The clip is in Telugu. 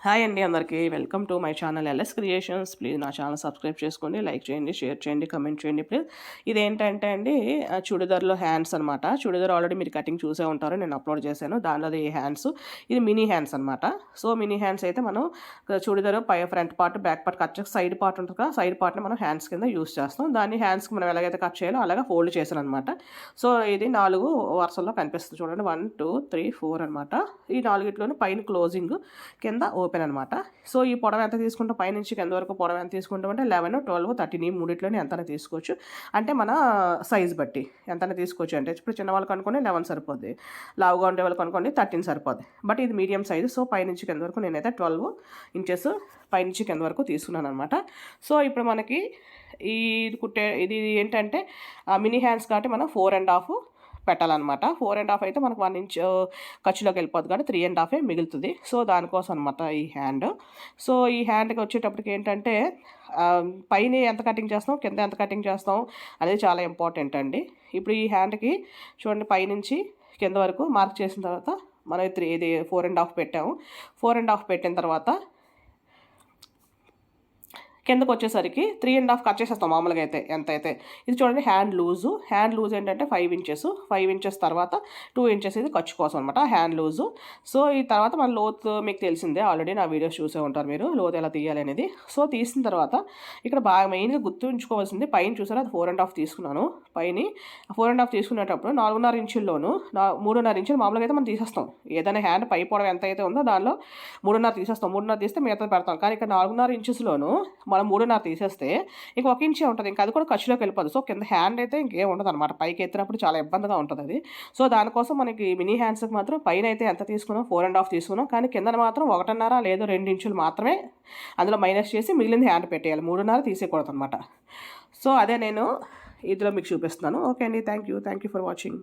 హాయ్ అండి అందరికీ welcome to my channel LS Creations. Please నా ఛానల్ సబ్స్క్రైబ్ చేసుకోండి, లైక్ చేయండి, షేర్ చేయండి, కమెంట్ చేయండి ప్లీజ్. ఇదేంటంటే అండి చుడిదార్లో హ్యాండ్స్ అనమాట. చుడిదార్ ఆల్రెడీ మీరు కటింగ్ చూసే ఉంటారు, నేను అప్లోడ్ చేశాను. దానిలో ఈ హ్యాండ్స్, ఇది మినీ హ్యాండ్స్ అనమాట. సో మినీ హ్యాండ్స్ అయితే మనం చుడిదార్ పై front part back part cut చేసి సైడ్ పార్ట్ ఉంటుంది కదా, సైడ్ పార్ట్ని మనం హ్యాండ్స్ కింద యూస్ చేస్తాం. దాన్ని హ్యాండ్స్కి మనం ఎలాగైతే కట్ చేయాలో అలాగా ఫోల్డ్ చేశాను అనమాట. సో ఇది 4 వరుసల్లో కనిపిస్తుంది చూడండి, 1 2 3 4 అనమాట. ఈ 4 పైన క్లోజింగ్, కింద ఓపెన్ అనమాట. సో ఈ పొడవ ఎంత తీసుకుంటాం, పైనుంచి కింద వరకు పొడవ ఎంత తీసుకుంటామంటే 11 12 13 ఈ మూడిట్లోనే ఎంతనే తీసుకోవచ్చు. అంటే మన సైజ్ బట్టి ఎంతనే తీసుకోవచ్చు. అంటే ఇప్పుడు చిన్నవాళ్ళకి అనుకోండి 11 సరిపోద్ది, లావుగా ఉండే వాళ్ళకి అనుకోండి 13 సరిపోద్ది. బట్ ఇది మీడియం సైజు. సో పైనుంచి కింద వరకు నేనైతే 12 ఇంచెస్ పైనుంచి కింద వరకు తీసుకున్నాను అనమాట. సో ఇప్పుడు మనకి ఇది ఏంటంటే మినీ హ్యాండ్స్ కాబట్టి మనం 4.5 పెట్టాలన్నమాట. 4.5 అయితే మనకు 1 ఇంచ్ ఖర్చులోకి వెళ్ళిపోద్ది కానీ 3.5 మిగులుతుంది. సో దానికోసం అనమాట ఈ హ్యాండ్. సో ఈ హ్యాండ్కి వచ్చేటప్పటికి ఏంటంటే పైన ఎంత కటింగ్ చేస్తాం, కింద ఎంత కటింగ్ చేస్తాం అనేది చాలా ఇంపార్టెంట్ అండి. ఇప్పుడు ఈ హ్యాండ్కి చూడండి, పైనుంచి కింద వరకు మార్క్ చేసిన తర్వాత మనం ఇది 4.5 పెట్టాము. 4.5 పెట్టిన తర్వాత కిందకు వచ్చేసరికి 3.5 కట్ చేసేస్తాం మామూలుగా అయితే ఎంత అయితే. ఇది చూడండి హ్యాండ్ లూజ్ ఏంటంటే 5 ఇంచెస్. 5 ఇంచెస్ తర్వాత 2 ఇంచెస్ ఇది ఖర్చు కోసం అనమాట హ్యాండ్ లూజు. సో ఈ తర్వాత మన లోతు మీకు తెలిసిందే, ఆల్రెడీ నా వీడియోస్ చూసే ఉంటారు మీరు, లోతు ఎలా తీయాలి అనేది. సో తీసిన తర్వాత ఇక్కడ బాగా మెయిన్గా గుర్తుంచుకోవాల్సింది, పైన చూసారా అది 4.5 తీసుకున్నాను. పైన 4.5 తీసుకునేటప్పుడు 4.5 ఇంచుల్లోను 3.5 ఇంచులు మామూలుగా అయితే మనం తీసేస్తాం. ఏదైనా హ్యాండ్ పై పొడవు ఎంత అయితే ఉందో దానిలో 3.5 తీసేస్తాం. 3.5 తీస్తే మిగతా పెడతాం. కానీ ఇక్కడ 4.5 ఇంచెస్లోను మనం 3.5 తీసేస్తే ఇంక 1 ఇంచే ఉంటుంది. ఇంకా అది కూడా ఖర్చులోకి వెళ్ళిపోదు. సో కింద హ్యాండ్ అయితే ఇంకేం ఉండదు అనమాట. పైకి ఎత్తినప్పుడు చాలా ఇబ్బందిగా ఉంటుంది అది. సో దానికోసం మనకి మినీ హ్యాండ్స్కి మాత్రం పైన అయితే ఎంత తీసుకున్నాం, 4.5 తీసుకున్నాం. కానీ కింద మాత్రం 1.5 లేదా 2 ఇంచులు మాత్రమే అందులో మైనస్ చేసి మిగిలింది హ్యాండ్ పెట్టేయాలి. 3.5 తీసేయకూడదు అనమాట. సో అదే నేను ఇందులో మీకు చూపిస్తున్నాను. ఓకే అండి, థ్యాంక్ యూ ఫర్ వాచింగ్.